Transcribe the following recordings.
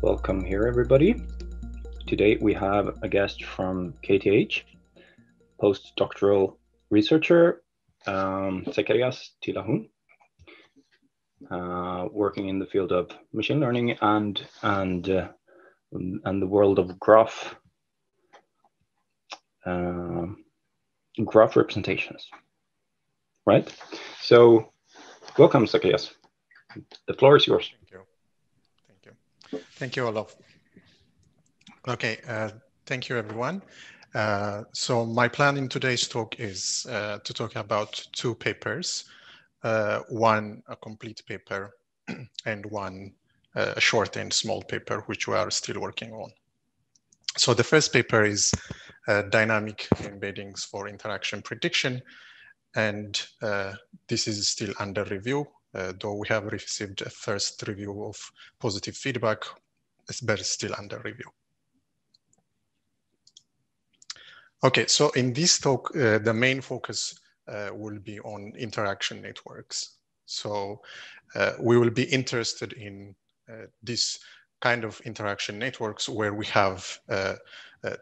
Welcome here, everybody. Today we have a guest from KTH, postdoctoral researcher, Zekarias Tilahun, working in the field of machine learning and the world of graph representations. Right. So, welcome, Zekarias. The floor is yours. Thank you. Thank you, Olaf. Okay, thank you, everyone. So my plan in today's talk is to talk about two papers, one a complete paper and one a short and small paper, which we are still working on. So the first paper is dynamic embeddings for interaction prediction, and this is still under review. Though we have received a first review of positive feedback, but it's still under review. Okay, so in this talk, the main focus will be on interaction networks. So we will be interested in this kind of interaction networks where we have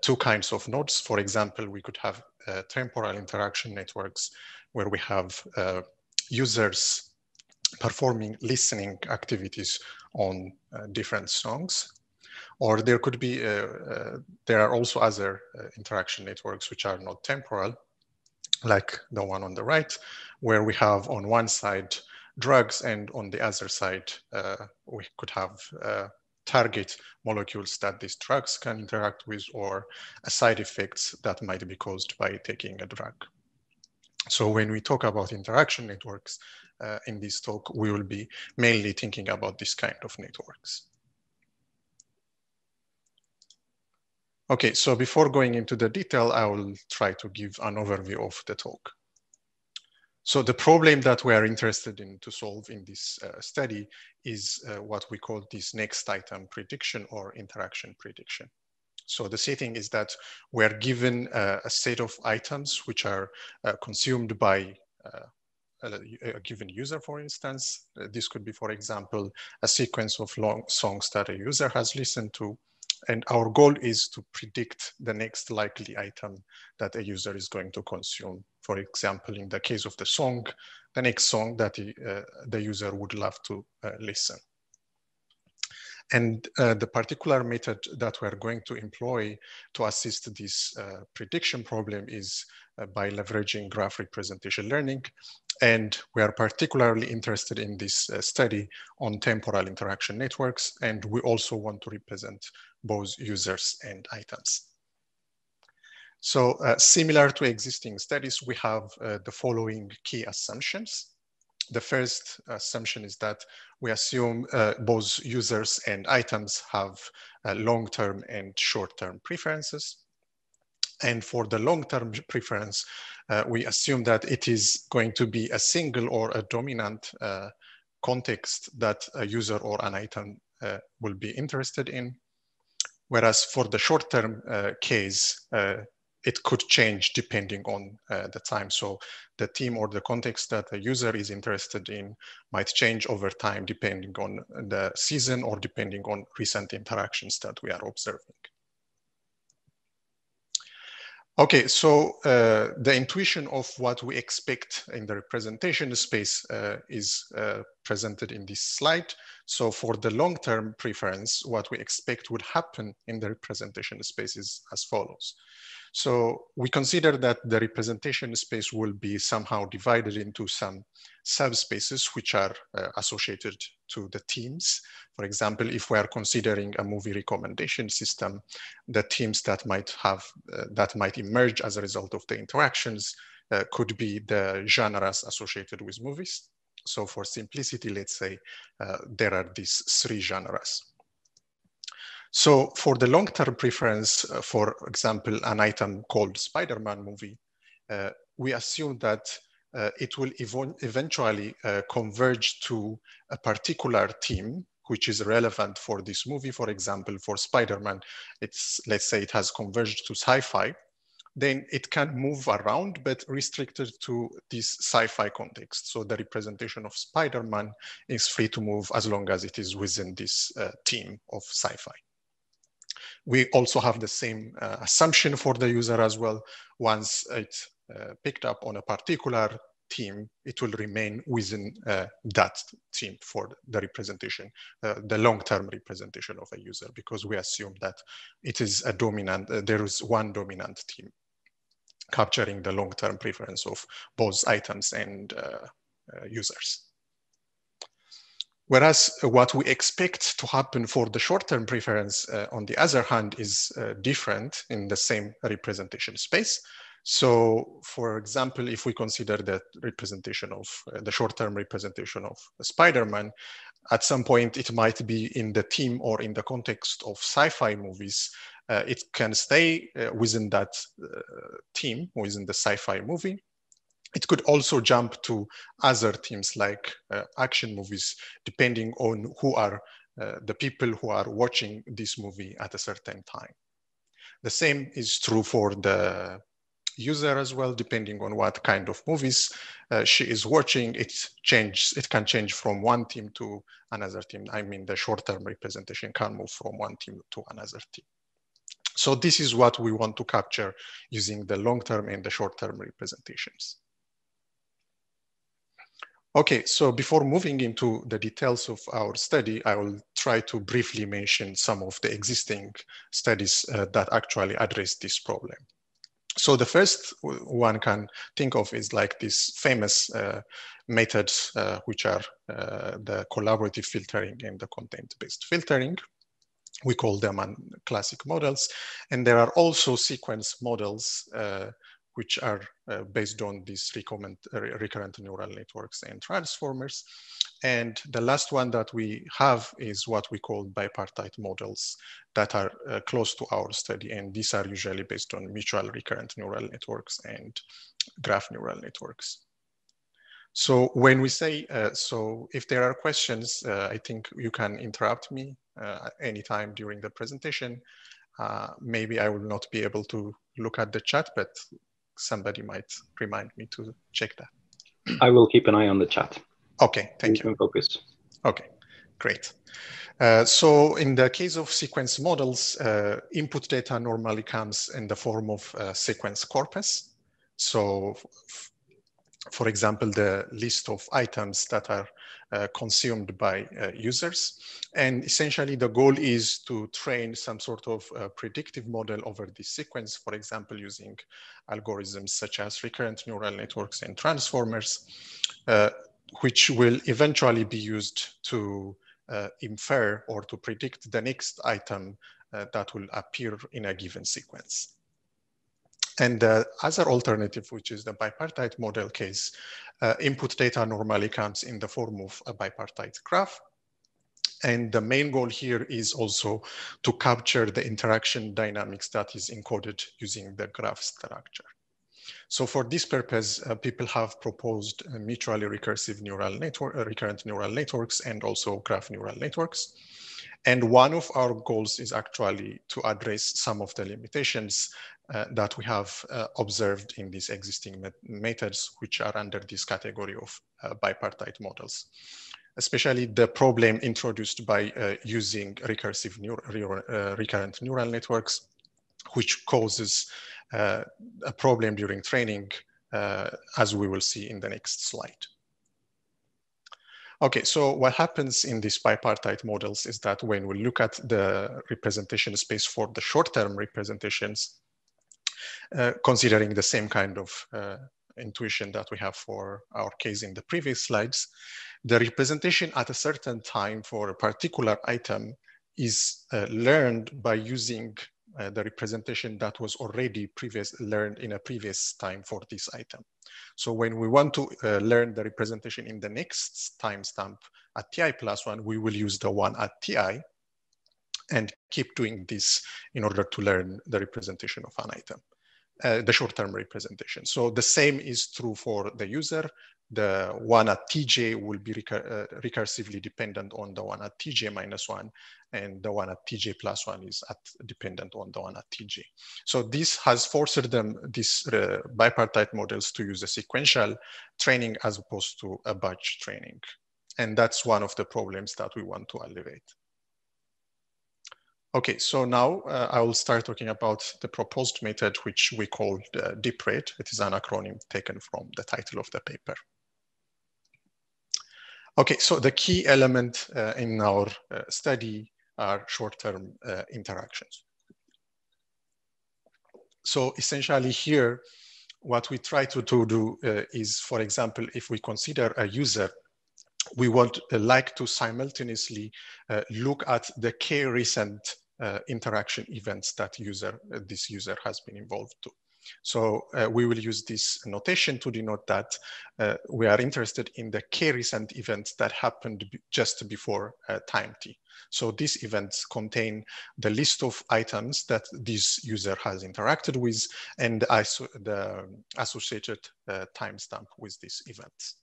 two kinds of nodes. For example, we could have temporal interaction networks where we have users performing listening activities on different songs. Or there could be, there are also other interaction networks which are not temporal, like the one on the right, where we have on one side drugs and on the other side, we could have target molecules that these drugs can interact with or side effects that might be caused by taking a drug. So when we talk about interaction networks in this talk, we will be mainly thinking about this kind of networks. Okay, so before going into the detail, I will try to give an overview of the talk. So the problem that we are interested in to solve in this study is what we call this next item prediction or interaction prediction. So the setting is that we're given a set of items which are consumed by a given user, for instance. This could be, for example, a sequence of long songs that a user has listened to. And our goal is to predict the next likely item that a user is going to consume. For example, in the case of the song, the next song that the user would love to listen. And the particular method that we're going to employ to assist this prediction problem is by leveraging graph representation learning. And we are particularly interested in this study on temporal interaction networks. And we also want to represent both users and items. So similar to existing studies, we have the following key assumptions. The first assumption is that we assume both users and items have long-term and short-term preferences. And for the long-term preference, we assume that it is going to be a single or a dominant context that a user or an item will be interested in. Whereas for the short-term case, it could change depending on the time. So the theme or the context that the user is interested in might change over time depending on the season or depending on recent interactions that we are observing. Okay, so the intuition of what we expect in the representation space is presented in this slide. So for the long-term preference, what we expect would happen in the representation space is as follows. So we consider that the representation space will be somehow divided into some subspaces which are associated to the themes. For example, if we are considering a movie recommendation system, the themes that might have that might emerge as a result of the interactions could be the genres associated with movies. So for simplicity, let's say there are these three genres. So for the long-term preference, for example, an item called Spider-Man movie, we assume that it will eventually converge to a particular theme which is relevant for this movie. For example, for Spider-Man, let's say it has converged to sci-fi. Then it can move around, but restricted to this sci-fi context. So the representation of Spider-Man is free to move as long as it is within this theme of sci-fi. We also have the same assumption for the user as well. Once it picked up on a particular theme, it will remain within that theme for the representation, the long-term representation of a user, because we assume that it is a dominant, there is one dominant theme capturing the long-term preference of both items and users. Whereas what we expect to happen for the short-term preference, on the other hand, is different in the same representation space. So, for example, if we consider the representation of the short-term representation of Spider-Man, at some point it might be in the theme or in the context of sci-fi movies. It can stay within that theme, within the sci-fi movie. It could also jump to other themes like action movies, depending on who are the people who are watching this movie at a certain time. The same is true for the user as well, depending on what kind of movies she is watching. It can change from one theme to another theme. I mean, the short-term representation can move from one theme to another theme. So this is what we want to capture using the long-term and the short-term representations. Okay, so before moving into the details of our study, I will try to briefly mention some of the existing studies that actually address this problem. So the first one can think of is like these famous methods, which are the collaborative filtering and the content-based filtering. We call them classic models. And there are also sequence models which are based on these recurrent neural networks and transformers. And the last one that we have is what we call bipartite models that are close to our study. And these are usually based on mutual recurrent neural networks and graph neural networks. So when we say, so if there are questions, I think you can interrupt me anytime during the presentation. Maybe I will not be able to look at the chat, but somebody might remind me to check that. I will keep an eye on the chat. Okay, thank you. Focus. Okay, great. So in the case of sequence models, input data normally comes in the form of sequence corpus. So for example, the list of items that are consumed by users. And essentially the goal is to train some sort of predictive model over this sequence, for example, using algorithms such as recurrent neural networks and transformers, which will eventually be used to infer or to predict the next item that will appear in a given sequence. And the other alternative, which is the bipartite model case, input data normally comes in the form of a bipartite graph. And the main goal here is also to capture the interaction dynamics that is encoded using the graph structure. So for this purpose, people have proposed mutually recursive neural network, recurrent neural networks, and also graph neural networks. And one of our goals is actually to address some of the limitations that we have observed in these existing methods, which are under this category of bipartite models, especially the problem introduced by using recursive recurrent neural networks, which causes a problem during training, as we will see in the next slide. Okay, so what happens in these bipartite models is that when we look at the representation space for the short-term representations, considering the same kind of intuition that we have for our case in the previous slides, the representation at a certain time for a particular item is learned by using the representation that was already learned in a previous time for this item. So when we want to learn the representation in the next timestamp at ti+1, we will use the one at ti. and keep doing this in order to learn the representation of an item, the short-term representation. So the same is true for the user. The one at tj will be recursively dependent on the one at tj minus 1, and the one at tj plus 1 is dependent on the one at tj. So this has forced them, these bipartite models, to use a sequential training as opposed to a batch training. And that's one of the problems that we want to alleviate. Okay, so now I will start talking about the proposed method, which we call DeepRed. It is an acronym taken from the title of the paper. Okay, so the key element in our study are short-term interactions. So essentially here, what we try to do is, for example, if we consider a user, we would like to simultaneously look at the k recent interaction events that this user has been involved to. So we will use this notation to denote that we are interested in the k recent events that happened just before time t. So these events contain the list of items that this user has interacted with and the associated timestamp with these events.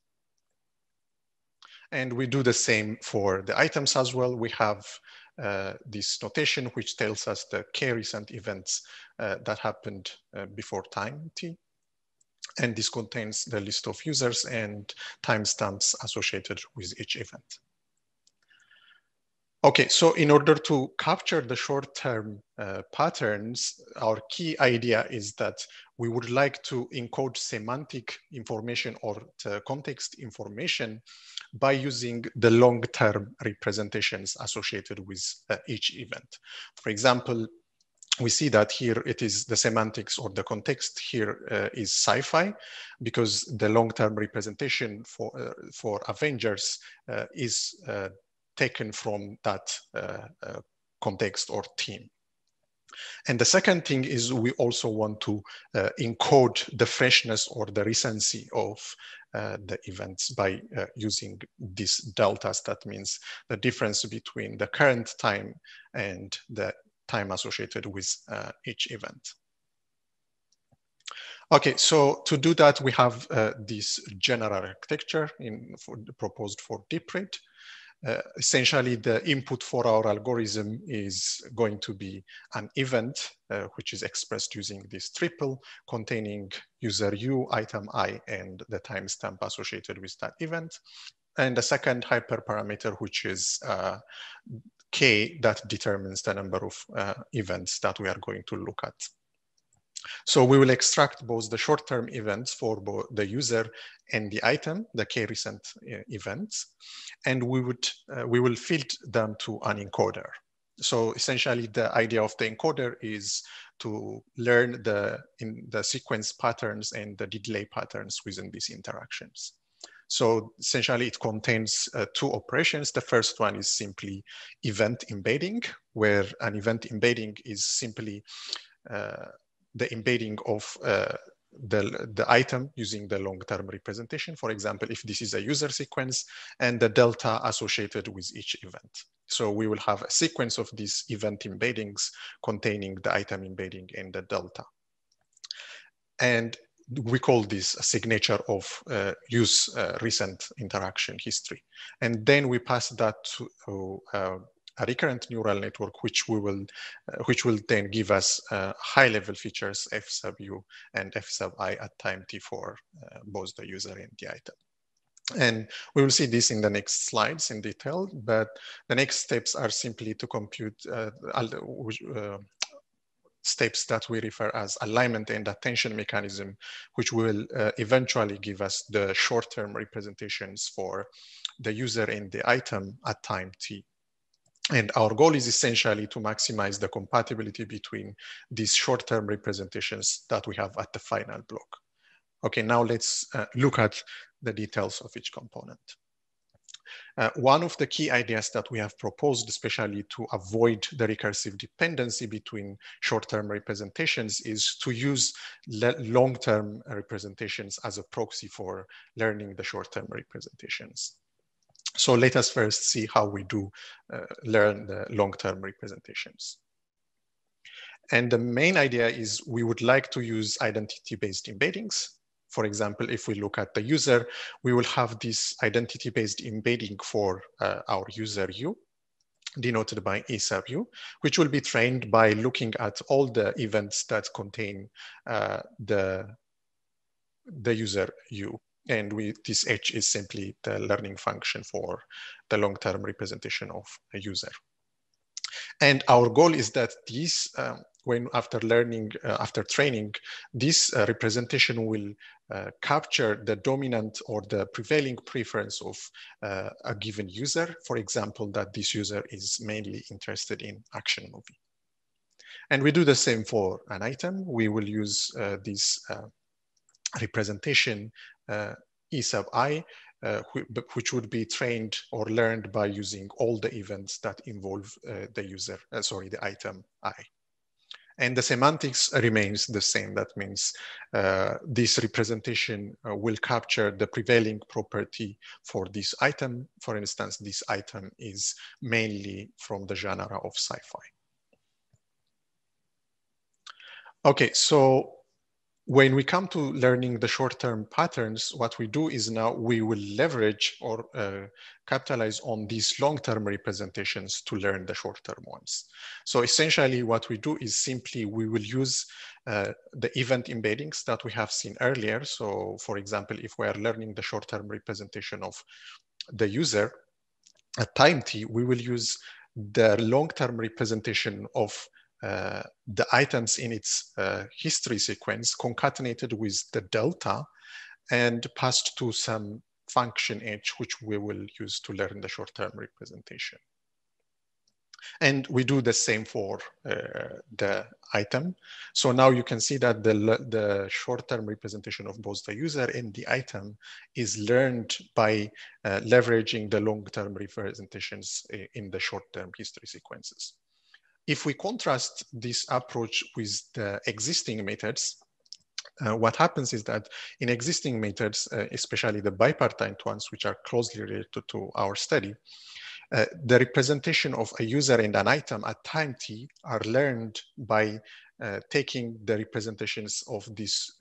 And we do the same for the items as well. We have this notation which tells us the k recent events that happened before time t. And this contains the list of users and timestamps associated with each event. Okay, so in order to capture the short-term patterns, our key idea is that we would like to encode semantic information or context information by using the long-term representations associated with each event. For example, we see that here it is the semantics or the context here is sci-fi, because the long-term representation for Avengers is taken from that context or theme. And the second thing is we also want to encode the freshness or the recency of the events by using these deltas. That means the difference between the current time and the time associated with each event. Okay, so to do that, we have this general architecture proposed for DeepRed. Essentially, the input for our algorithm is going to be an event, which is expressed using this triple containing user u, item I, and the timestamp associated with that event. And the second hyperparameter, which is k, that determines the number of events that we are going to look at. So we will extract both the short-term events for both the user and the item, the k recent events, and we will feed them to an encoder. So essentially, the idea of the encoder is to learn the sequence patterns and the delay patterns within these interactions. So essentially, it contains two operations. The first one is simply event embedding, where an event embedding is simply the embedding of the item using the long-term representation. For example, if this is a user sequence and the delta associated with each event. So we will have a sequence of these event embeddings containing the item embedding and the delta. And we call this a signature of use recent interaction history. And then we pass that to a recurrent neural network, which will then give us high-level features f sub u and f sub I at time t for both the user and the item. And we will see this in the next slides in detail, but the next steps are simply to compute steps that we refer as alignment and attention mechanism, which will eventually give us the short-term representations for the user and the item at time t. And our goal is essentially to maximize the compatibility between these short-term representations that we have at the final block. Okay, now let's look at the details of each component. One of the key ideas that we have proposed, especially to avoid the recursive dependency between short-term representations, is to use long-term representations as a proxy for learning the short-term representations. So let us first see how we do learn the long-term representations. And the main idea is we would like to use identity-based embeddings. For example, if we look at the user, we will have this identity-based embedding for our user U, denoted by E sub U, which will be trained by looking at all the events that contain the user U. And this H is simply the learning function for the long-term representation of a user. And our goal is that this, after training, this representation will capture the dominant or the prevailing preference of a given user. For example, that this user is mainly interested in action movie. And we do the same for an item. We will use this representation E sub I, which would be trained or learned by using all the events that involve the item I. And the semantics remains the same. That means this representation will capture the prevailing property for this item. For instance, this item is mainly from the genre of sci-fi. Okay, so when we come to learning the short-term patterns, what we do is now we will leverage or capitalize on these long-term representations to learn the short-term ones. So essentially what we do is simply we will use the event embeddings that we have seen earlier. So for example, if we are learning the short-term representation of the user at time t, we will use the long-term representation of the items in its history sequence concatenated with the delta and passed to some function h, which we will use to learn the short-term representation. And we do the same for the item. So now you can see that the short-term representation of both the user and the item is learned by leveraging the long-term representations in the short-term history sequences. If we contrast this approach with the existing methods, what happens is that in existing methods, especially the bipartite ones, which are closely related to our study, the representation of a user and an item at time t are learned by taking the representations of this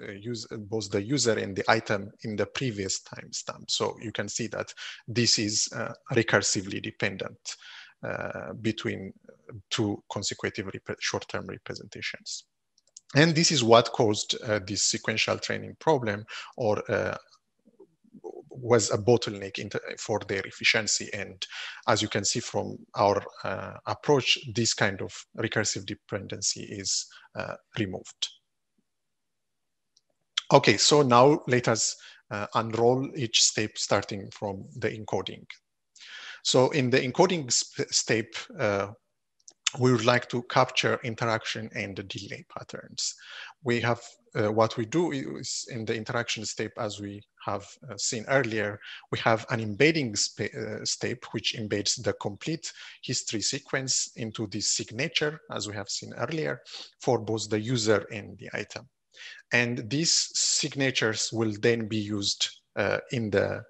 both the user and the item in the previous timestamp. So you can see that this is recursively dependent between two consecutive short-term representations. And this is what caused this sequential training problem, or was a bottleneck for their efficiency. And as you can see from our approach, this kind of recursive dependency is removed. Okay, so now let us unroll each step starting from the encoding. So in the encoding step, we would like to capture interaction and delay patterns. We have, what we do is in the interaction step, as we have seen earlier, we have an embedding step, which embeds the complete history sequence into this signature, as we have seen earlier, for both the user and the item. And these signatures will then be used in the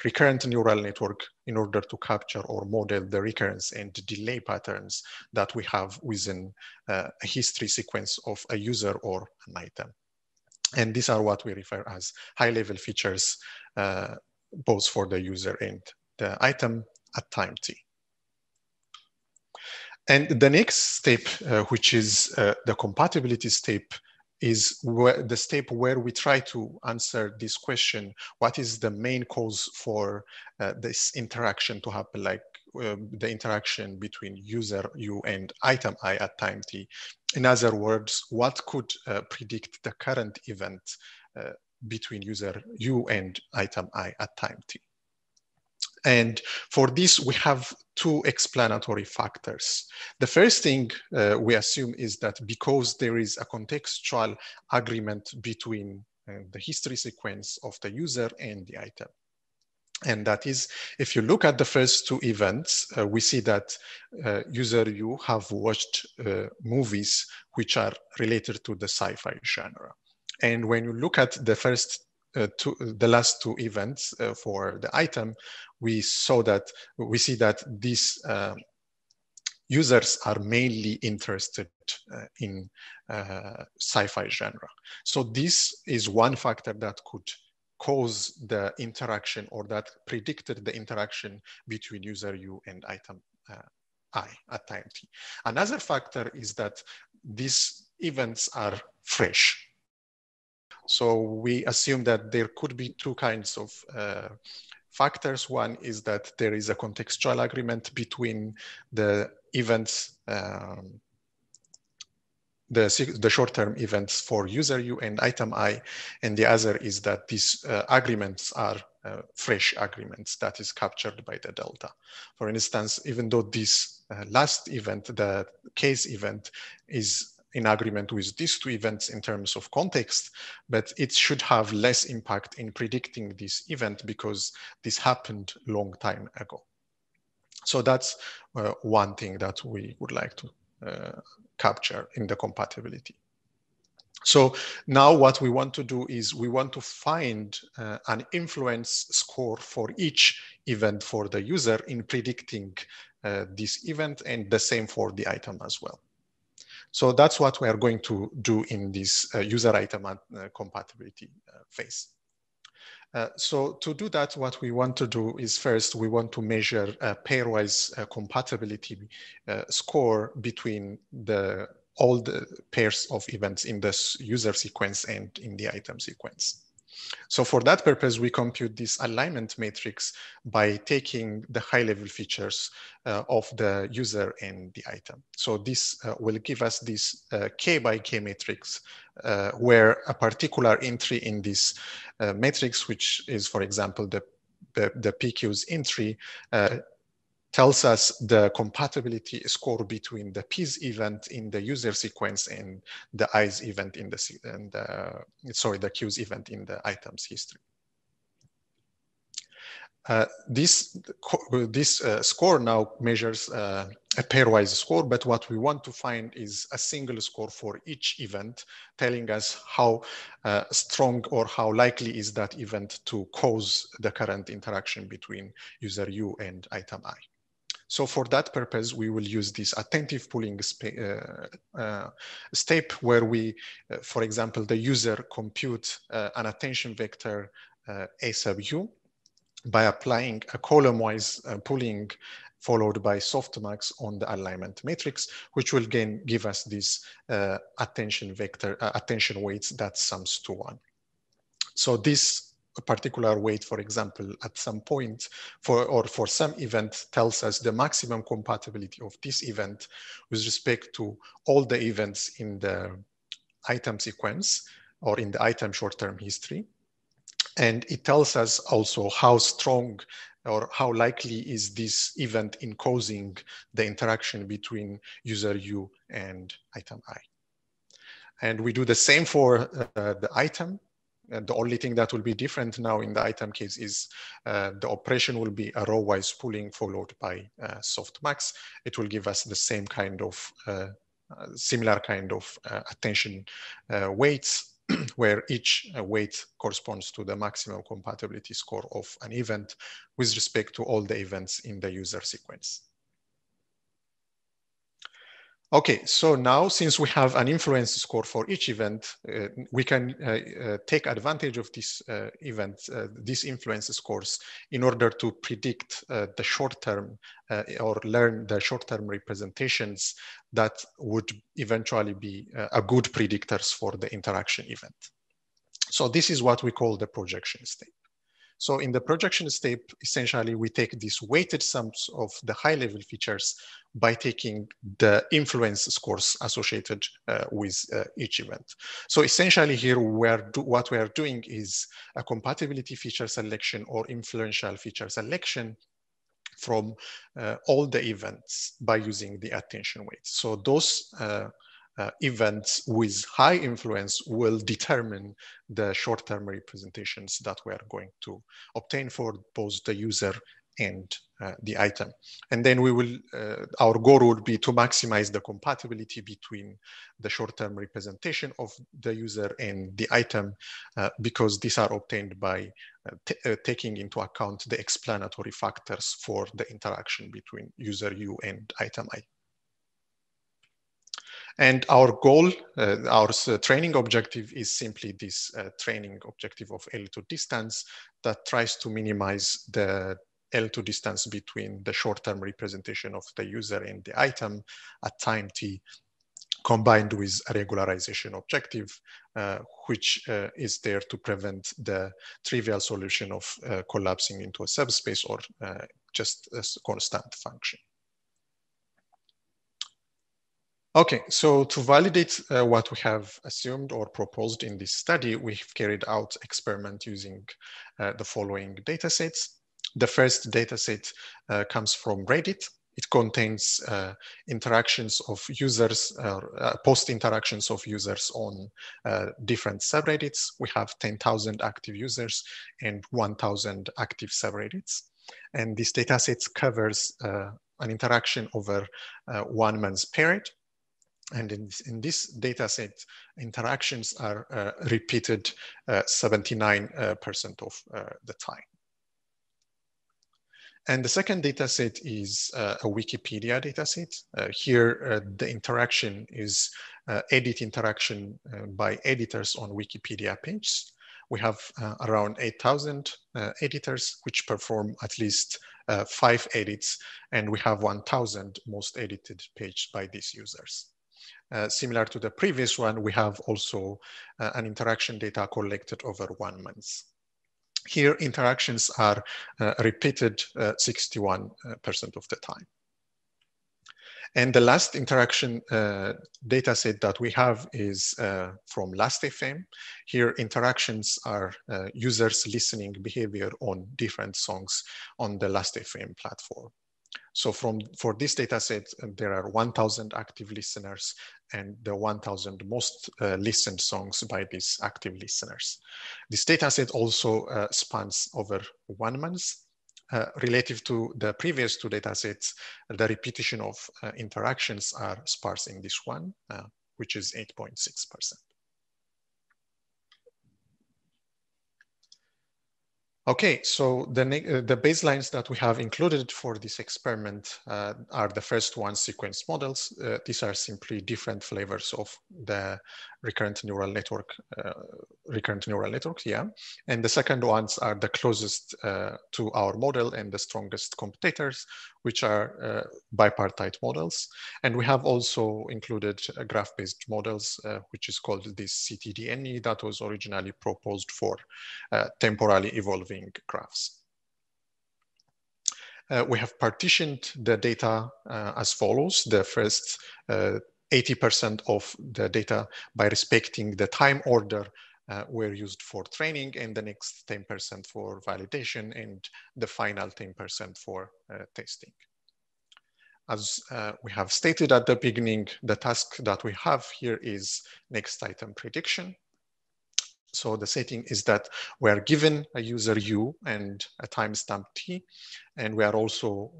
recurrent neural network in order to capture or model the recurrence and delay patterns that we have within a history sequence of a user or an item. And these are what we refer as high-level features, both for the user and the item at time t. And the next step, which is the compatibility step, is the step where we try to answer this question: what is the main cause for this interaction to happen, like the interaction between user U and item I at time t? In other words, what could predict the current event between user U and item I at time t? And for this, we have two explanatory factors. The first thing we assume is that because there is a contextual agreement between the history sequence of the user and the item. And that is, if you look at the first two events, we see that user U have watched movies which are related to the sci-fi genre. And when you look at the first the last two events for the item, we see that these users are mainly interested in sci-fi genre. So this is one factor that could cause the interaction, or that predicted the interaction between user U and item I at time t. Another factor is that these events are fresh. So we assume that there could be two kinds of factors. One is that there is a contextual agreement between the events, the short-term events for user U and item I, and the other is that these agreements are fresh agreements that is captured by the delta. For instance, even though this last event, the case event, is in agreement with these two events in terms of context, but it should have less impact in predicting this event because this happened long time ago. So that's one thing that we would like to capture in the compatibility. So now what we want to do is we want to find an influence score for each event for the user in predicting this event, and the same for the item as well. So that's what we are going to do in this user item compatibility phase. So to do that, what we want to do is first, we want to measure a pairwise compatibility score between all the pairs of events in the user sequence and in the item sequence. So for that purpose, we compute this alignment matrix by taking the high-level features of the user and the item. So this will give us this K by K matrix, where a particular entry in this matrix, which is, for example, the PQ's entry, tells us the compatibility score between the P's event in the user sequence and the I's event in the Q's event in the item's history. This score now measures a pairwise score, but what we want to find is a single score for each event, telling us how strong or how likely is that event to cause the current interaction between user U and item I. So for that purpose, we will use this attentive pooling step where we, for example, the user compute an attention vector A sub U by applying a column-wise pooling followed by softmax on the alignment matrix, which will again give us this attention vector, attention weights that sums to 1. So this particular weight, for example, at some point for some event tells us the maximum compatibility of this event with respect to all the events in the item sequence or in the item short-term history. And it tells us also how strong or how likely is this event in causing the interaction between user U and item I. And we do the same for the item. And the only thing that will be different now in the item case is the operation will be a row-wise pooling followed by softmax. It will give us the same kind of, similar kind of attention weights, where each weight corresponds to the maximum compatibility score of an event with respect to all the events in the user sequence. Okay, so now since we have an influence score for each event, we can take advantage of this these influence scores in order to predict the short-term or learn the short-term representations that would eventually be a good predictors for the interaction event. So this is what we call the projection step. So in the projection step, essentially, we take these weighted sums of the high-level features by taking the influence scores associated with each event. So essentially here, what we are doing is a compatibility feature selection or influential feature selection from all the events by using the attention weights. So those events with high influence will determine the short-term representations that we are going to obtain for both the user and the item. And then we will, our goal would be to maximize the compatibility between the short-term representation of the user and the item, because these are obtained by taking into account the explanatory factors for the interaction between user U and item I. And our goal, our training objective is simply this training objective of L2 distance that tries to minimize the L2 distance between the short-term representation of the user and the item at time t, combined with a regularization objective, which is there to prevent the trivial solution of collapsing into a subspace or just a constant function. Okay, so to validate what we have assumed or proposed in this study, we've carried out experiment using the following datasets. The first dataset comes from Reddit. It contains interactions of users, post interactions of users on different subreddits. We have 10,000 active users and 1,000 active subreddits. And this dataset covers an interaction over 1 month period. And in this data set, interactions are repeated 79% of the time. And the second data set is a Wikipedia data set. Here, the interaction is edit interaction by editors on Wikipedia pages. We have around 8,000 editors which perform at least 5 edits, and we have 1,000 most edited page by these users. Similar to the previous one, we have also an interaction data collected over 1 month. Here, interactions are repeated 61% of the time. And the last interaction data set that we have is from Last.fm. Here, interactions are users listening behavior on different songs on the Last.fm platform. So for this data set, there are 1,000 active listeners and the 1,000 most listened songs by these active listeners. This data set also spans over 1 month. Relative to the previous 2 data sets, the repetition of interactions are sparse in this one, which is 8.6%. Okay, so the baselines that we have included for this experiment are the first one, sequence models. These are simply different flavors of the recurrent neural network, yeah. And the second ones are the closest to our model and the strongest competitors, which are bipartite models. And we have also included graph-based models, which is called this CTDNE that was originally proposed for temporally evolving graphs. We have partitioned the data as follows. The first 80% of the data by respecting the time order were used for training, and the next 10% for validation, and the final 10% for testing. As we have stated at the beginning, the task that we have here is next item prediction. So the setting is that we are given a user U and a timestamp T, and we are also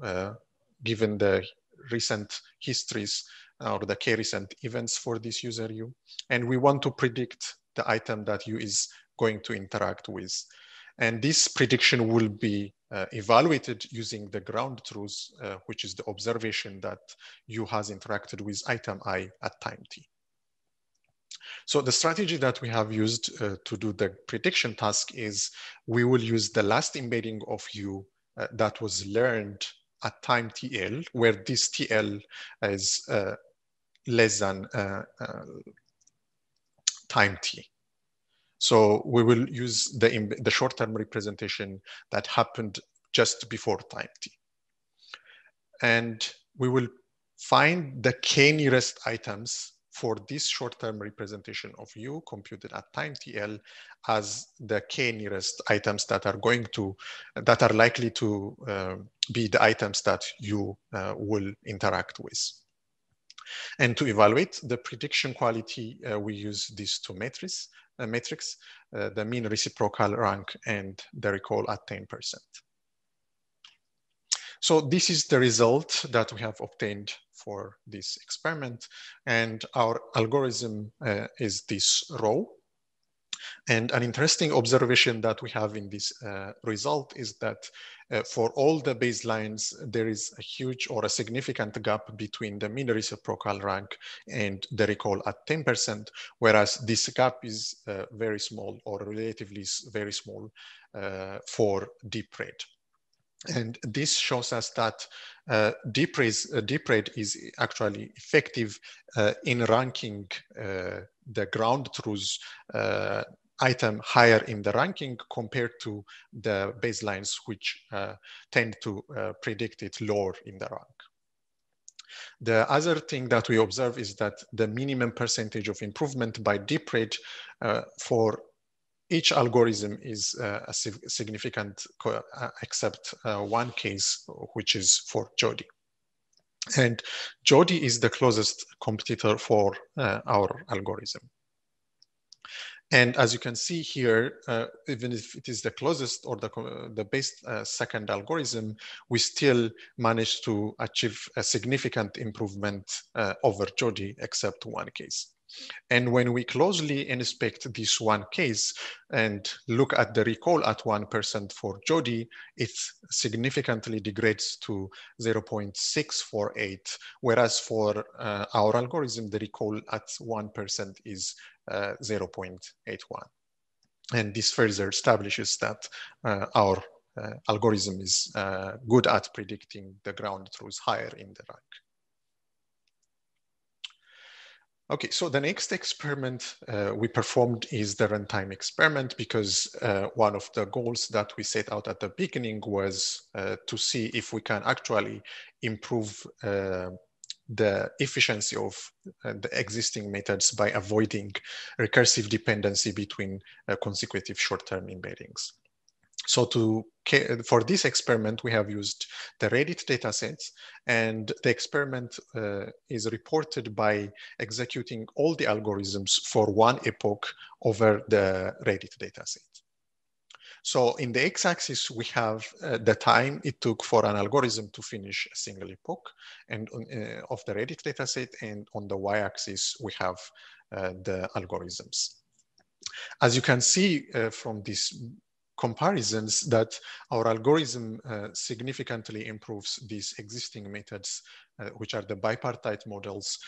given the recent histories or the key recent events for this user U. And we want to predict the item that U is going to interact with. And this prediction will be evaluated using the ground truth, which is the observation that U has interacted with item I at time T. So the strategy that we have used to do the prediction task is we will use the last embedding of U that was learned at time TL, where this TL is less than time T. So we will use the short-term representation that happened just before time T. And we will find the k nearest items for this short-term representation of U computed at time TL as the k nearest items that are likely to be the items that U will interact with. And to evaluate the prediction quality, we use these 2 metrics, the mean reciprocal rank and the recall at 10%. So this is the result that we have obtained for this experiment. And our algorithm is this row. And an interesting observation that we have in this result is that for all the baselines, there is a huge or a significant gap between the mean reciprocal rank and the recall at 10%, whereas this gap is very small or relatively very small for DeepRed. And this shows us that DeepRed is actually effective in ranking the ground truths item higher in the ranking compared to the baselines, which tend to predict it lower in the rank. The other thing that we observe is that the minimum percentage of improvement by DeepRed for each algorithm is significant, except one case, which is for Jody. And Jody is the closest competitor for our algorithm. And as you can see here, even if it is the closest or the best second algorithm, we still managed to achieve a significant improvement over Jody, except one case. And when we closely inspect this one case and look at the recall at 1% for Jody, it significantly degrades to 0.648, whereas for our algorithm, the recall at 1% is 0.81. And this further establishes that our algorithm is good at predicting the ground truths higher in the rank. Okay, so the next experiment we performed is the runtime experiment, because one of the goals that we set out at the beginning was to see if we can actually improve the efficiency of the existing methods by avoiding recursive dependency between consecutive short-term embeddings. So for this experiment, we have used the Reddit datasets, and the experiment is reported by executing all the algorithms for one epoch over the Reddit dataset. So in the x-axis, we have the time it took for an algorithm to finish a single epoch and of the Reddit dataset, and on the y-axis, we have the algorithms. As you can see from this comparisons, that our algorithm significantly improves these existing methods, which are the bipartite models,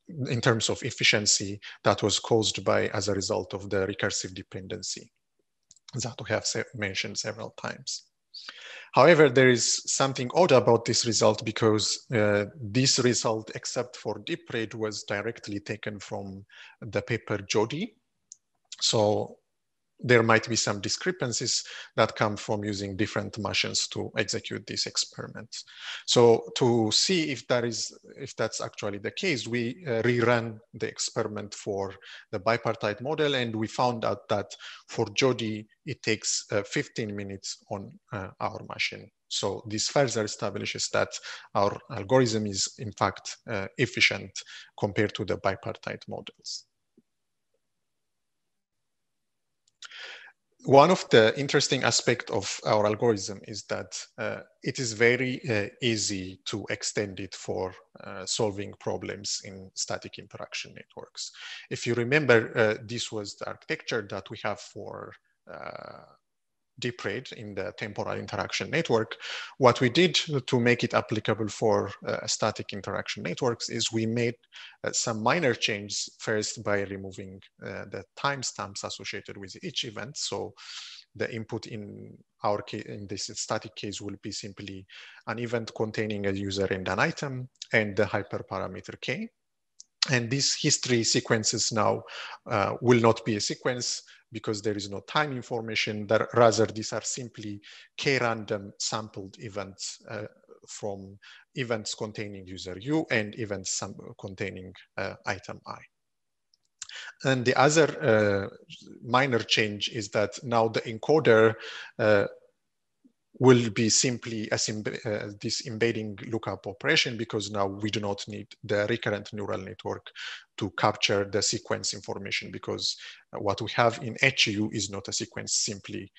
in terms of efficiency that was caused by as a result of the recursive dependency that we have mentioned several times. However, there is something odd about this result, because this result, except for DeepRed, was directly taken from the paper Jody. So there might be some discrepancies that come from using different machines to execute these experiments. So to see if that's actually the case, we rerun the experiment for the bipartite model, and we found out that for Jody, it takes 15 minutes on our machine. So this further establishes that our algorithm is in fact efficient compared to the bipartite models. One of the interesting aspects of our algorithm is that it is very easy to extend it for solving problems in static interaction networks. If you remember, this was the architecture that we have for DeepRed in the temporal interaction network. What we did to make it applicable for static interaction networks is we made some minor changes, first by removing the timestamps associated with each event. So the input in our case, in this static case, will be simply an event containing a user and an item and the hyperparameter k. And these history sequences now will not be a sequence, because there is no time information. Rather, these are simply k-random sampled events from events containing user u and events containing item I. And the other minor change is that now the encoder will be simply this embedding lookup operation, because now we do not need the recurrent neural network to capture the sequence information, because what we have in HU is not a sequence, simply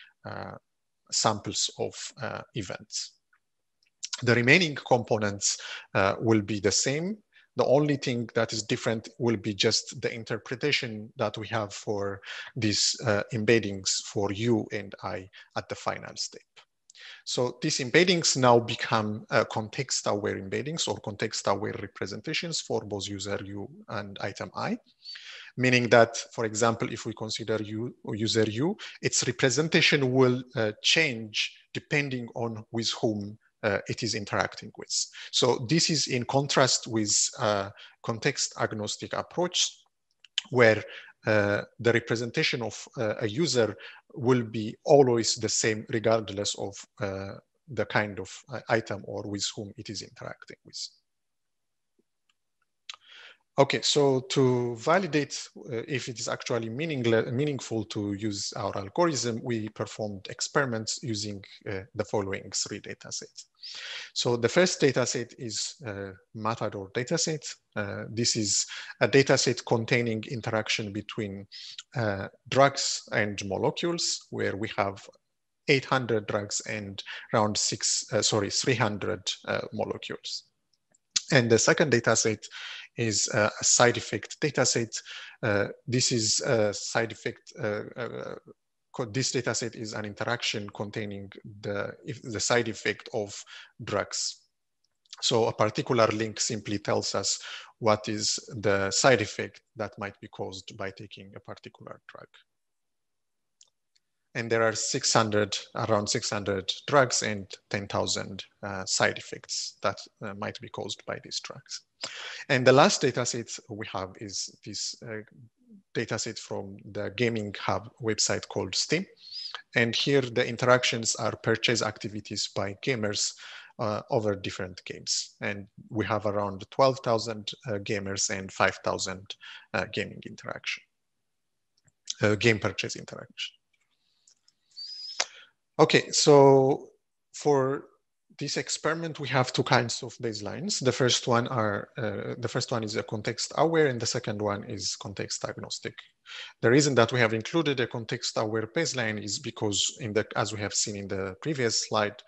samples of events. The remaining components will be the same. The only thing that is different will be just the interpretation that we have for these embeddings for U and I at the final step. So these embeddings now become context-aware embeddings or context-aware representations for both user U and item I, meaning that, for example, if we consider user U, its representation will change depending on with whom it is interacting with. So this is in contrast with context agnostic approach, where the representation of a user will be always the same regardless of the kind of item or with whom it is interacting with. Okay, so to validate if it is actually meaningful to use our algorithm, we performed experiments using the following 3 datasets. So the first dataset is Matador dataset. This is a dataset containing interaction between drugs and molecules, where we have 800 drugs and around 300 molecules. And the second dataset is a side effect dataset. This is a side effect. This dataset is an interaction containing the side effect of drugs. So a particular link simply tells us what is the side effect that might be caused by taking a particular drug. And there are around 600 drugs and 10,000 side effects that might be caused by these drugs. And the last dataset we have is this dataset from the Gaming Hub website called Steam. And here the interactions are purchase activities by gamers over different games. And we have around 12,000 gamers and 5,000 gaming interaction, game purchase interaction. Okay, so for this experiment, we have 2 kinds of baselines. The first one is a context-aware, and the second one is context-agnostic. The reason that we have included a context-aware baseline is because, as we have seen in the previous slide,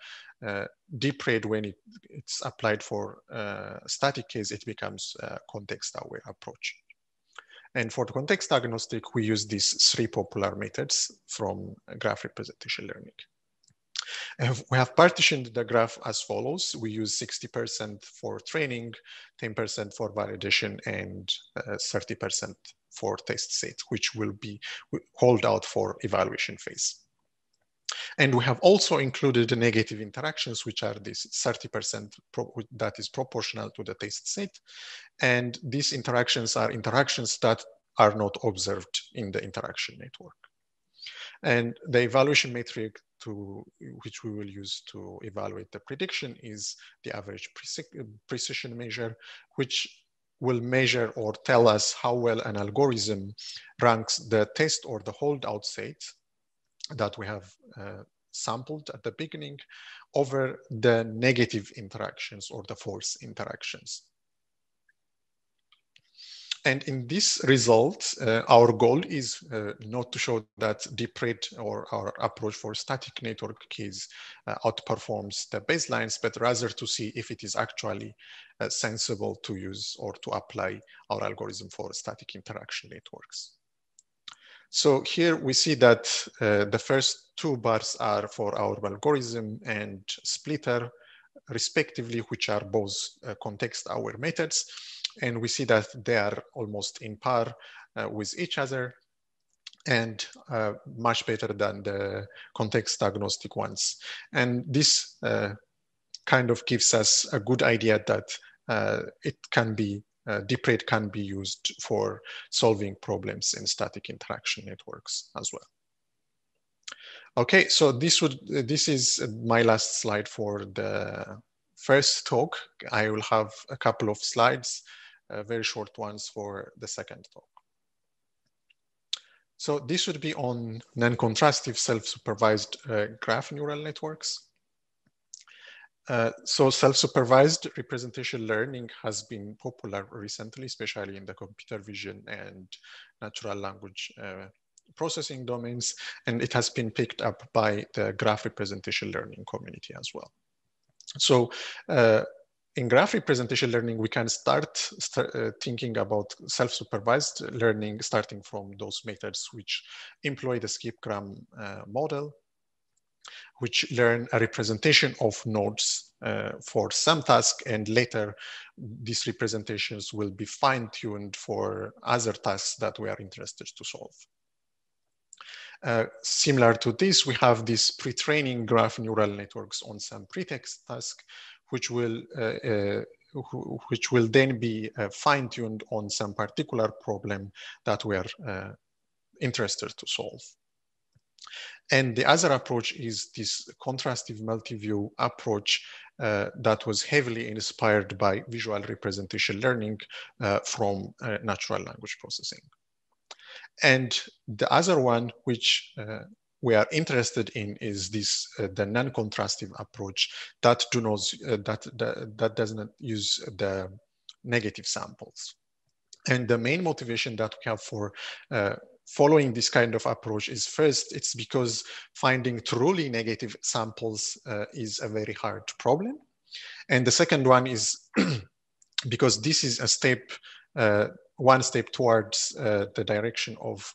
DeepRed, when it's applied for a static case, it becomes a context-aware approach. And for the context-agnostic, we use these 3 popular methods from graph representation learning. We have partitioned the graph as follows. We use 60% for training, 10% for validation, and 30% for test set, which will be hold out for evaluation phase. And we have also included the negative interactions, which are this 30% that is proportional to the test set. And these interactions are interactions that are not observed in the interaction network. And the evaluation metric which we will use to evaluate the prediction is the average precision measure, which will measure or tell us how well an algorithm ranks the test or the holdout set that we have sampled at the beginning over the negative interactions or the false interactions. And in this result, our goal is not to show that DeepRed or our approach for static network keys outperforms the baselines, but rather to see if it is actually sensible to use or to apply our algorithm for static interaction networks. So here we see that the first 2 bars are for our algorithm and splitter, respectively, which are both context-aware methods. And we see that they are almost in par with each other and much better than the context-agnostic ones. And this kind of gives us a good idea that DeepRed can be used for solving problems in static interaction networks as well. Okay, so this is my last slide for the first talk. I will have a couple of slides, very short ones for the second talk. So this would be on non-contrastive self-supervised graph neural networks. So self-supervised representation learning has been popular recently, especially in the computer vision and natural language processing domains, and it has been picked up by the graph representation learning community as well. So in graph representation learning, we can start thinking about self-supervised learning, starting from those methods which employ the skip-gram model, which learn a representation of nodes for some task, and later these representations will be fine-tuned for other tasks that we are interested to solve. Similar to this, we have these pre-training graph neural networks on some pretext task, which will then be fine-tuned on some particular problem that we are interested to solve. And the other approach is this contrastive multi-view approach that was heavily inspired by visual representation learning from natural language processing. And the other one, which we are interested in, is this the non-contrastive approach that that does not use the negative samples. And the main motivation that we have for following this kind of approach is, first, it's because finding truly negative samples is a very hard problem. And the second one is because this is a step, one step towards the direction of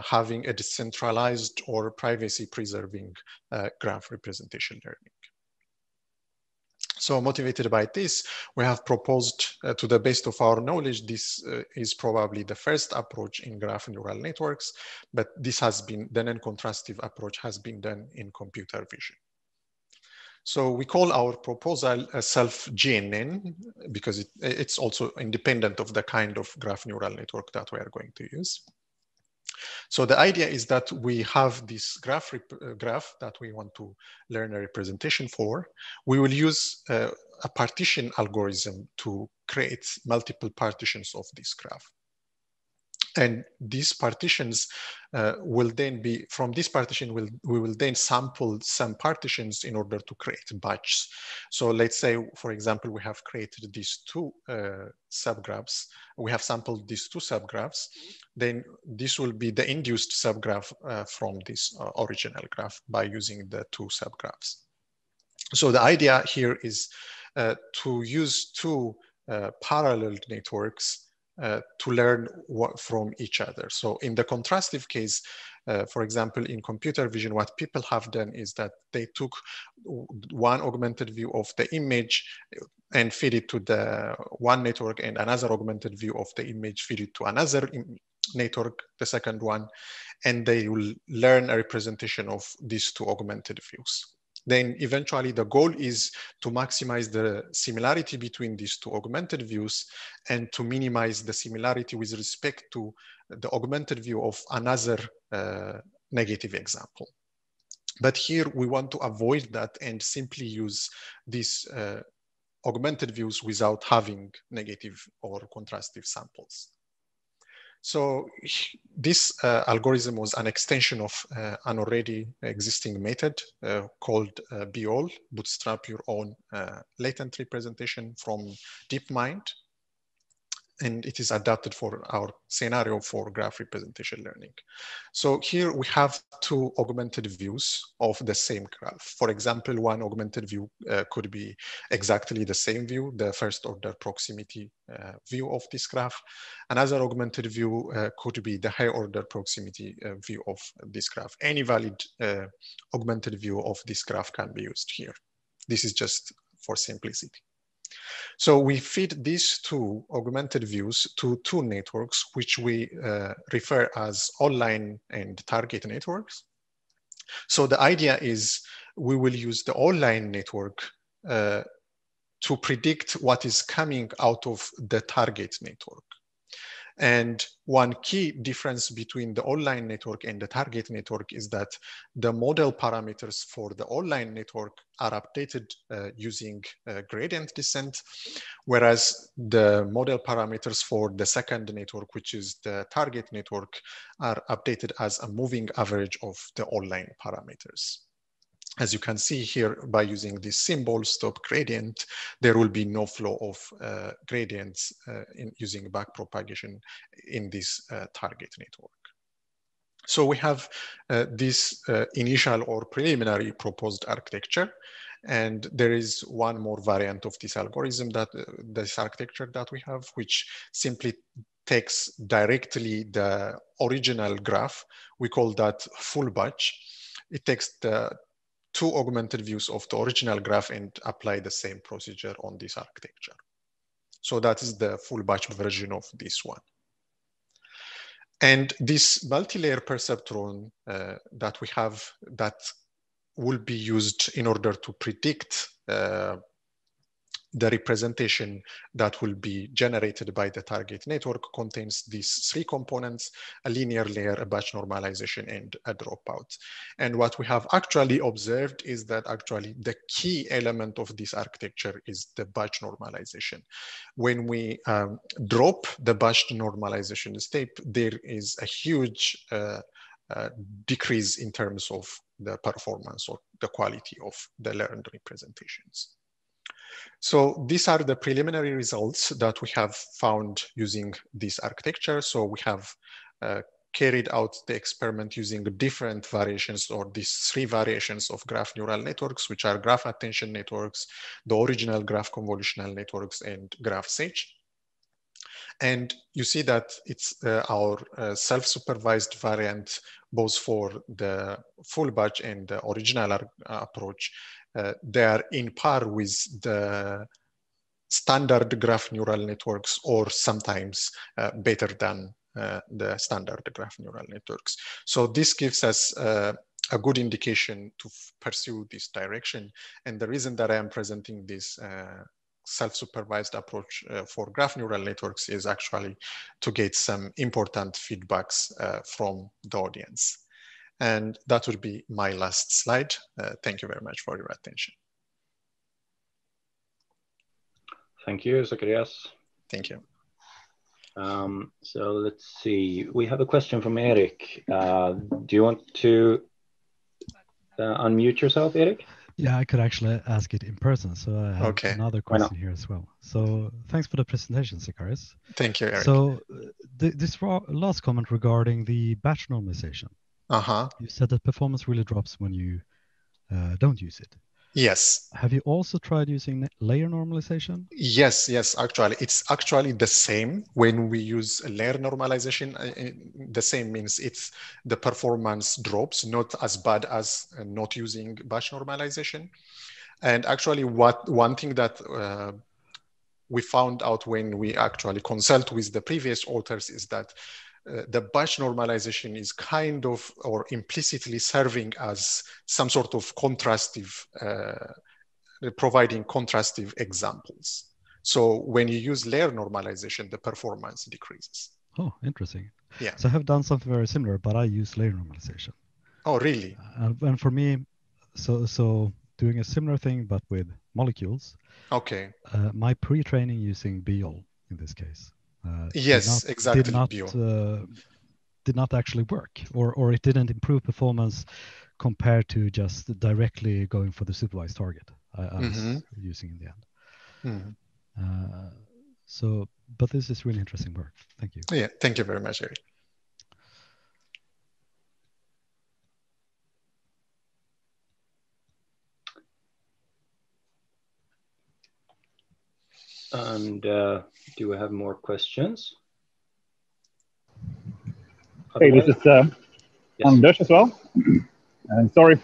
having a decentralized or privacy-preserving graph representation learning. So motivated by this, we have proposed, to the best of our knowledge, this is probably the first approach in graph neural networks, but this has been, the non-contrastive approach has been done in computer vision. So we call our proposal a SelfGNN because it's also independent of the kind of graph neural network that we are going to use. So the idea is that we have this graph that we want to learn a representation for. We will use a partition algorithm to create multiple partitions of this graph. And these partitions will then be, from this partition, we will then sample some partitions in order to create batches. So let's say, for example, we have created these two subgraphs. We have sampled these two subgraphs. Then this will be the induced subgraph from this original graph by using the two subgraphs. So the idea here is to use two parallel networks to learn from each other. So in the contrastive case, for example, in computer vision, what people have done is that they took one augmented view of the image and feed it to the one network, and another augmented view of the image feed it to another network, the second one, and they will learn a representation of these two augmented views. Then eventually the goal is to maximize the similarity between these two augmented views and to minimize the similarity with respect to the augmented view of another negative example. But here we want to avoid that and simply use these augmented views without having negative or contrastive samples. So this algorithm was an extension of an already existing method called BOL, Bootstrap Your Own Latent Representation, from DeepMind. And it is adapted for our scenario for graph representation learning. So here we have two augmented views of the same graph. For example, one augmented view could be exactly the same view, the first order proximity view of this graph. Another augmented view could be the high order proximity view of this graph. Any valid augmented view of this graph can be used here. This is just for simplicity. So we feed these two augmented views to two networks, which we refer as online and target networks. So the idea is we will use the online network to predict what is coming out of the target network. And one key difference between the online network and the target network is that the model parameters for the online network are updated using gradient descent, whereas the model parameters for the second network, which is the target network, are updated as a moving average of the online parameters. As you can see here, by using this symbol stop gradient, there will be no flow of gradients in using backpropagation in this target network. So we have this initial or preliminary proposed architecture, and there is one more variant of this algorithm, that this architecture that we have, which simply takes directly the original graph. We call that full batch. It takes the two augmented views of the original graph and apply the same procedure on this architecture. So that is the full batch version of this one. And this multi-layer perceptron that we have, that will be used in order to predict the representation that will be generated by the target network, contains these three components: a linear layer, a batch normalization, and a dropout. And what we have actually observed is that actually the key element of this architecture is the batch normalization. When we drop the batch normalization step, there is a huge decrease in terms of the performance or the quality of the learned representations. So these are the preliminary results that we have found using this architecture. So we have carried out the experiment using different variations, or these three variations of graph neural networks, which are graph attention networks, the original graph convolutional networks, and graph sage. And you see that it's our self-supervised variant, both for the full batch and the original approach. They are in par with the standard graph neural networks, or sometimes better than the standard graph neural networks. So this gives us a good indication to pursue this direction. And the reason that I am presenting this self-supervised approach for graph neural networks is actually to get some important feedbacks from the audience. And that would be my last slide. Thank you very much for your attention. Thank you, Zekarias. Thank you. So let's see. We have a question from Eric. Do you want to unmute yourself, Eric? Yeah, I could actually ask it in person. So I have another question here as well. So thanks for the presentation, Zekarias. Thank you, Eric. So this last comment regarding the batch normalization. You said that performance really drops when you don't use it. Yes. Have you also tried using layer normalization? Yes, actually. It's actually the same when we use layer normalization. The same means it's the performance drops, not as bad as not using batch normalization. And actually one thing that we found out when we actually consult with the previous authors is that the batch normalization is kind of, or implicitly serving as some sort of contrastive, providing contrastive examples. So when you use layer normalization, the performance decreases. Oh, interesting. Yeah. So I have done something very similar, but I use layer normalization. Oh, really? And for me, so doing a similar thing, but with molecules. Okay. My pre-training using BIOL in this case. Yes, exactly. Did not actually work, or it didn't improve performance compared to just directly going for the supervised target I was using in the end. So, but this is really interesting work. Thank you. Yeah, thank you very much, Eric. And do we have more questions? Hey, this is Anders as well. And sorry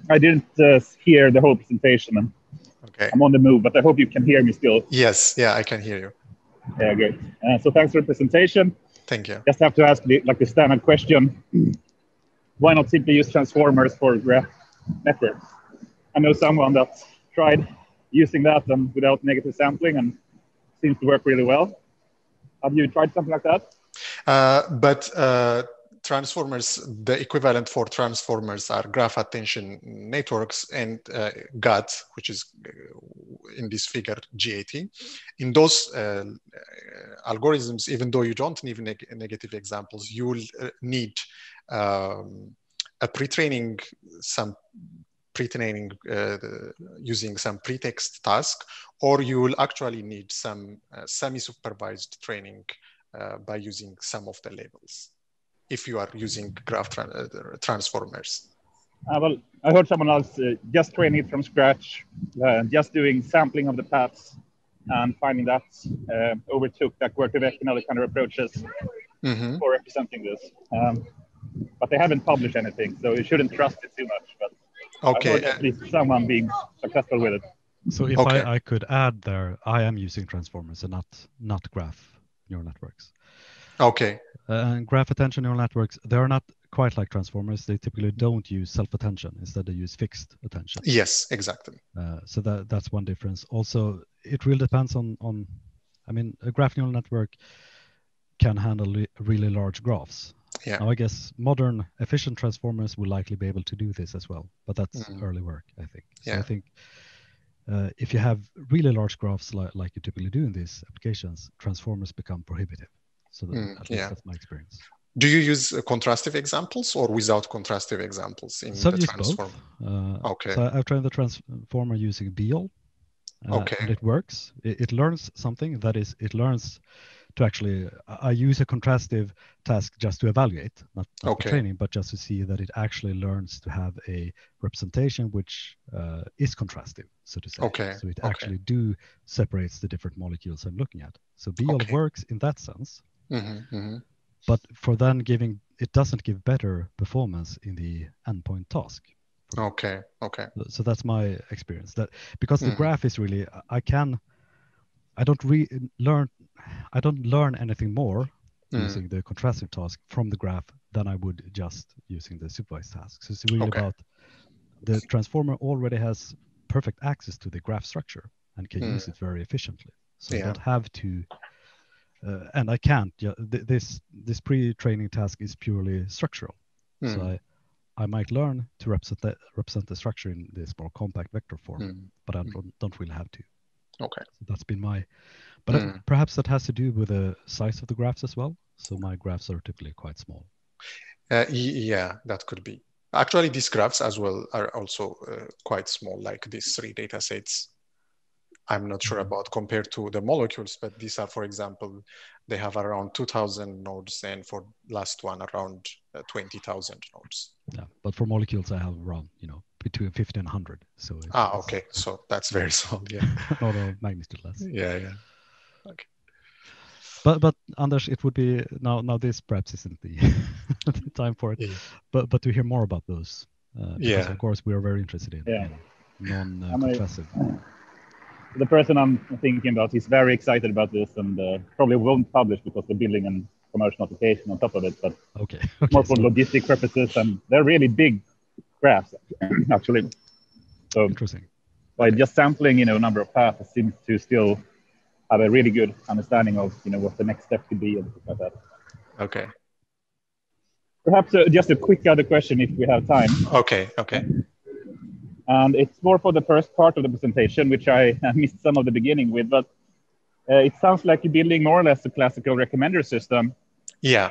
I didn't hear the whole presentation. Okay. I'm on the move, but I hope you can hear me still. Yes, yeah, I can hear you. Yeah, good. So thanks for the presentation. Thank you. Just have to ask the standard question. Why not simply use transformers for graph networks? I know someone that tried using that without negative sampling and seems to work really well. Have you tried something like that? Transformers, the equivalent for transformers are graph attention networks and GAT, which is in this figure GAT. In those algorithms, even though you don't need negative examples, you will need a pre-training, using some pretext task, or you will actually need some semi-supervised training by using some of the labels. if you are using graph transformers? Well, I heard someone else just training it from scratch, just doing sampling of the paths and finding that overtook that Word2Vec and other kind of approaches for representing this. But they haven't published anything, so you shouldn't trust it too much. But okay, I've heard at least someone being successful with it. So if I could add there, I am using transformers and not graph neural networks. Okay. And graph attention neural networks, they are not quite like transformers. They typically don't use self-attention. Instead, they use fixed attention. Yes, exactly. So that's one difference. Also, it really depends on I mean, a graph neural network can handle really large graphs. Yeah. Now, I guess modern efficient transformers will likely be able to do this as well, but that's early work, I think. So I think if you have really large graphs like you typically do in these applications, transformers become prohibitive. So at least that's my experience. Do you use contrastive examples or without contrastive examples in the transformer? Okay. So I've trained the transformer using BEOL. And it works. It learns something. That is, it learns to actually, I use a contrastive task just to evaluate, not for training, but just to see that it actually learns to have a representation which is contrastive, so to say. So it actually separates the different molecules I'm looking at. So BEOL works in that sense. But for then it doesn't give better performance in the endpoint task. Okay. So that's my experience. That because the graph is really, I don't learn anything more using the contrastive task from the graph than I would just using the supervised task. So it's really about the transformer already has perfect access to the graph structure and can use it very efficiently. So I don't have to, and I can't. This pre-training task is purely structural. So I might learn to represent the structure in this more compact vector form, but I don't really have to. Okay. So that's been my, but perhaps that has to do with the size of the graphs as well. So my graphs are typically quite small. Yeah, that could be. Actually, these graphs as well are also quite small, like these 3 data sets. I'm not sure about compared to the molecules, but these are, for example, they have around 2,000 nodes, and for last one around 20,000 nodes. Yeah, but for molecules, I have around between 50 and 100. So okay, so that's very small. Yeah, not a magnitude less. Yeah. Okay. But Anders, it would be now. This perhaps isn't the time for it, but to hear more about those, because of course we are very interested in non-contrastive. The person I'm thinking about is very excited about this and probably won't publish because they're building a commercial application on top of it. But more for logistic purposes, and they're really big graphs actually. So interesting. By just sampling, a number of paths, it seems to still have a really good understanding of what the next step could be and stuff like that. Okay. Perhaps just a quick other question if we have time. Okay. And it's more for the first part of the presentation, which I missed some of the beginning with, but it sounds like you're building more or less a classical recommender system. Yeah.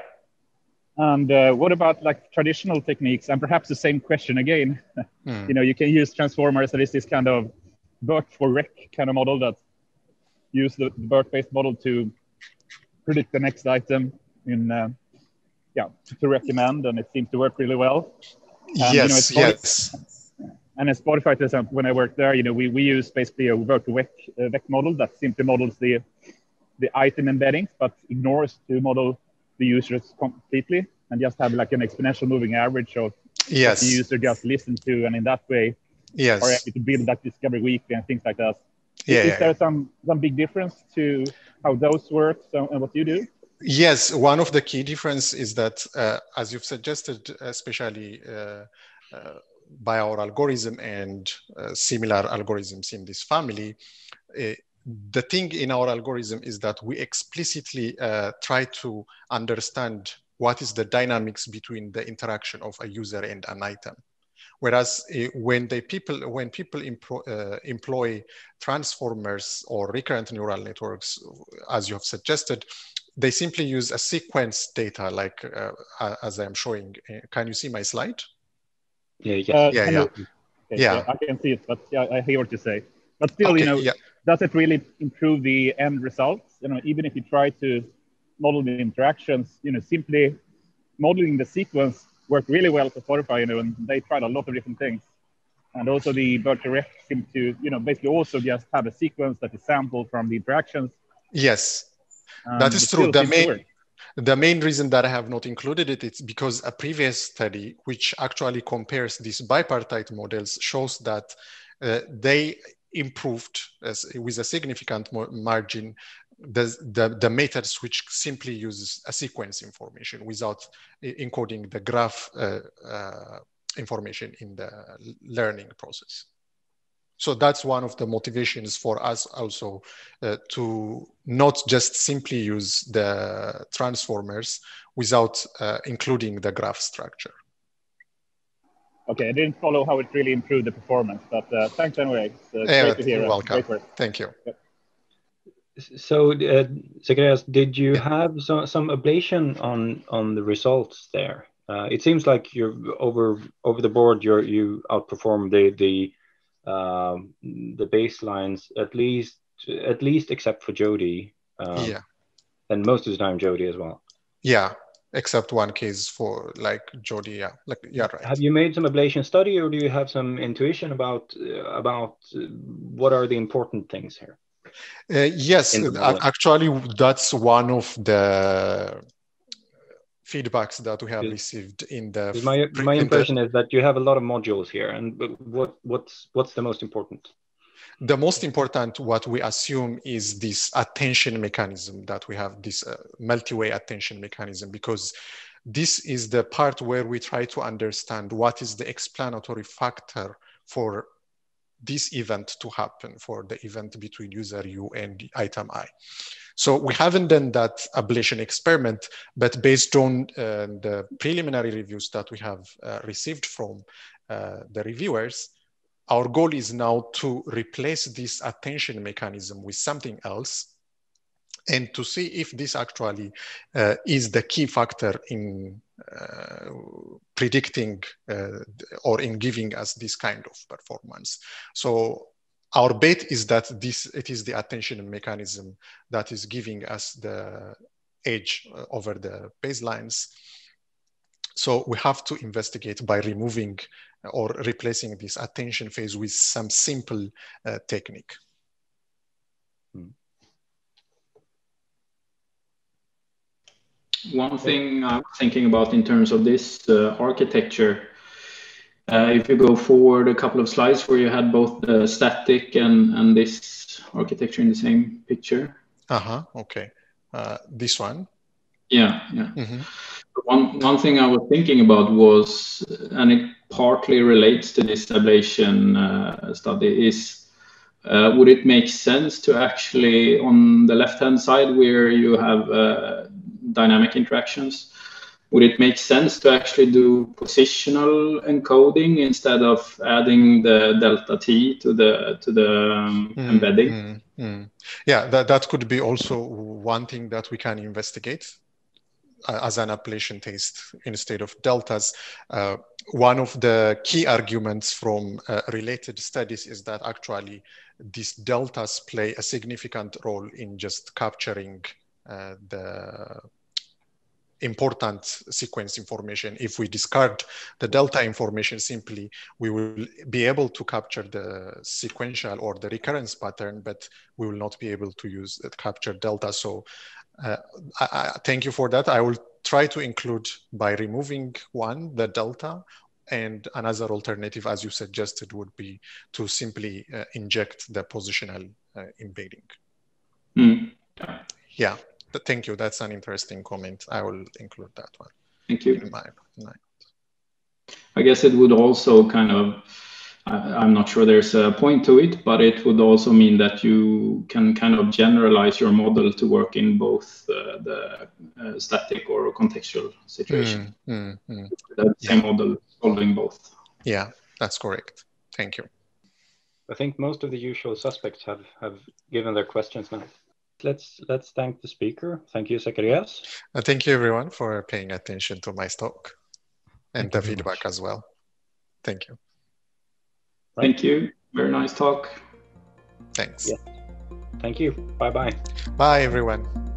And what about like traditional techniques? And perhaps the same question again. You can use transformers. There is this kind of BERT for rec kind of model that use the BERT-based model to predict the next item to recommend, and it seems to work really well. And, yes. And in Spotify, for example, when I worked there, we use basically a Word2Vec model that simply models the item embeddings, but ignores to model the users completely and just have like an exponential moving average of what the user just listened to, and in that way, are able to build that discovery weekly and things like that. Is there some big difference to how those work and what you do? Yes, one of the key difference is that, as you've suggested, especially by our algorithm and similar algorithms in this family, the thing in our algorithm is that we explicitly try to understand what is the dynamics between the interaction of a user and an item. Whereas when people employ transformers or recurrent neural networks, as you have suggested, they simply use a sequence data, like as I'm showing. Can you see my slide? Yeah. I can see it, but I hear what you say. But still, does it really improve the end results? Even if you try to model the interactions, simply modeling the sequence worked really well for Spotify, and they tried a lot of different things. And also the Bipartite seemed to, basically also just have a sequence that is sampled from the interactions. Yes, that is true. The main reason that I have not included it, it's because a previous study, which actually compares these bipartite models, shows that they improved with a significant margin the methods which simply uses a sequence information without encoding the graph information in the learning process. So that's one of the motivations for us also to not just simply use the transformers without including the graph structure. Okay, I didn't follow how it really improved the performance, but thanks anyway. It's great to hear. You're welcome. Great work. Thank you. Yep. So, Zekarias, did you have some ablation on the results there? It seems like you're over the board. You outperform the baselines at least except for Jody. Yeah. And most of the time Jody as well. Yeah, except one case for like Jody. Yeah, right. Have you made some ablation study, or do you have some intuition about what are the important things here? Yes, actually, that's one of the feedbacks that we have received in the. My impression is that you have a lot of modules here, and what's the most important? The most important, what we assume, is this attention mechanism that we have, this multi-way attention mechanism, because this is the part where we try to understand what is the explanatory factor for this event to happen, for the event between user U and item I. So we haven't done that ablation experiment, but based on the preliminary reviews that we have received from the reviewers, our goal is now to replace this attention mechanism with something else and to see if this actually is the key factor in predicting or in giving us this kind of performance. So our bet is that it is the attention mechanism that is giving us the edge over the baselines. So we have to investigate by removing or replacing this attention phase with some simple technique. One thing I'm thinking about in terms of this architecture, if you go forward a couple of slides where you had both the static and this architecture in the same picture. Okay. This one? Yeah. Mm-hmm. One thing I was thinking about was, and it partly relates to this ablation study, is would it make sense to actually, on the left-hand side where you have dynamic interactions, would it make sense to actually do positional encoding instead of adding the delta t to the embedding? Yeah, that could be also one thing that we can investigate as an ablation test instead of deltas. One of the key arguments from related studies is that actually these deltas play a significant role in just capturing the important sequence information. If we discard the delta information simply, we will be able to capture the sequential or the recurrence pattern, but we will not be able to capture delta. So I thank you for that. I will try to include by removing the delta, and another alternative, as you suggested, would be to simply inject the positional embedding. Yeah. Thank you. That's an interesting comment. I will include that one. Thank you. In my I guess it would also kind of, I'm not sure there's a point to it, but it would also mean that you can kind of generalize your model to work in both the static or contextual situation. That same model solving both. Yeah, that's correct. Thank you. I think most of the usual suspects have given their questions now. Let's thank the speaker. Thank you, Zekarias. Thank you, everyone, for paying attention to my talk and the feedback as well. Thank you. Thank you. Very nice talk. Thanks. Yeah. Thank you. Bye-bye. Bye, everyone.